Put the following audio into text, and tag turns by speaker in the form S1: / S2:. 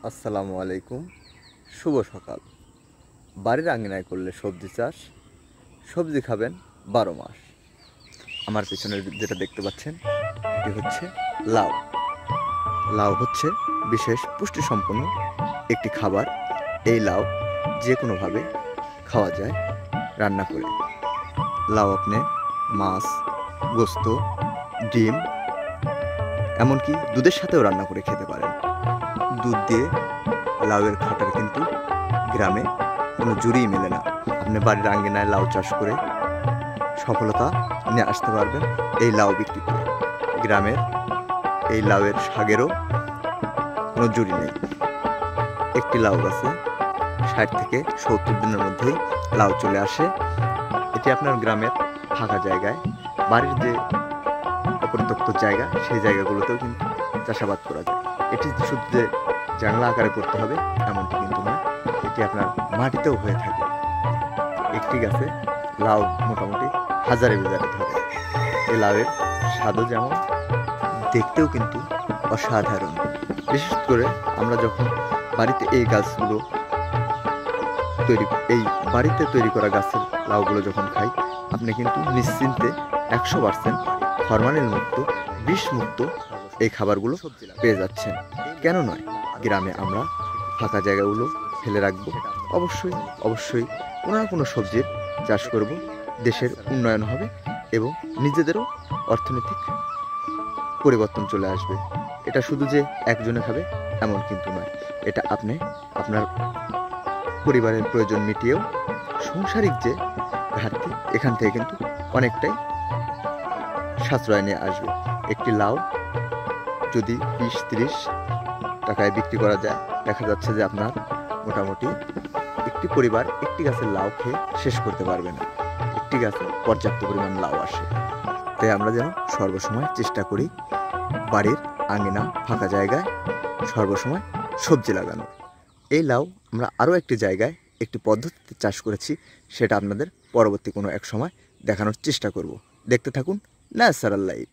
S1: আসসালামু আলাইকুম। শুভ সকাল। বাড়ির আঙিনায় করলে সবজি চাষ, সবজি খাবেন 12 মাস। আমার পেছনে যেটা দেখতে পাচ্ছেন এটি হচ্ছে লাউ। লাউ হচ্ছে বিশেষ পুষ্টিসম্পন্ন একটি খাবার। এই লাউ যে কোনোভাবে খাওয়া যায় রান্না করে। লাউ আপনি মাছ, গোস্ত, ডিম, এমনকি দুধের সাথেও রান্না করে খেতে পারেন। দুধ দিয়ে লাউয়ের খাটার কিন্তু গ্রামে কোনো জুড়িই মেলে না। আপনি বাড়ির আঙ্গিনায় লাউ চাষ করে সফলতা নিয়ে আসতে পারবেন এই লাউ বিক্রি করে। গ্রামের এই লাউয়ের শাকেরও কোনো জুড়ি নেই। একটি লাউ গাছে 60 থেকে 70 দিনের মধ্যেই লাউ চলে আসে। এটি আপনার গ্রামের ফাঁকা জায়গায়, বাড়ির যে অপরিত্যক্ত জায়গা, সেই জায়গাগুলোতেও কিন্তু চাষাবাদ করা যায়। এটি শুধু যে জাংলা আকারে করতে হবে এমনটি কিন্তু নয়, এটি আপনার মাটিতেও হয়ে থাকে। একটি গাছে লাউ মোটামুটি হাজারে বিজারে ধরে। এই লাউয়ের স্বাদও যেমন, দেখতেও কিন্তু অসাধারণ। বিশেষ করে আমরা যখন বাড়িতে এই গাছগুলো এই বাড়িতে তৈরি করা গাছের লাউগুলো যখন খাই, আপনি কিন্তু নিশ্চিন্তে 100% ফরমালিন মুক্ত, বিষ মুক্ত এই খাবারগুলো পেয়ে যাচ্ছেন। কেন নয়, গ্রামে আমরা ফাঁকা জায়গাগুলো ফেলে রাখবো। অবশ্যই কোনো না কোনো সবজির চাষ করব। দেশের উন্নয়ন হবে এবং নিজেদেরও অর্থনৈতিক পরিবর্তন চলে আসবে। এটা শুধু যে একজনে খাবে এমন কিন্তু নয়, এটা আপনি আপনার পরিবারের প্রয়োজন মিটিয়েও সাংসারিক যে ঘাটতি, এখান থেকে কিন্তু অনেকটাই সাশ্রয় নিয়ে আসবে। একটি লাউ যদি 20-30 টাকায় বিক্রি করা যায়, দেখা যাচ্ছে যে আপনার মোটামুটি একটি পরিবার একটি গাছের লাউ খেয়ে শেষ করতে পারবে না। একটি গাছে পর্যাপ্ত পরিমাণ লাউ আসে। তাই আমরা যেন সর্বসময় চেষ্টা করি বাড়ির আঙিনা ফাঁকা জায়গায় সর্বসময় সবজি লাগানো। এই লাউ আমরা আরও একটি জায়গায় একটি পদ্ধতিতে চাষ করেছি, সেটা আপনাদের পরবর্তী কোনো এক সময় দেখানোর চেষ্টা করব। দেখতে থাকুন ন্যাচারাল লাইফ।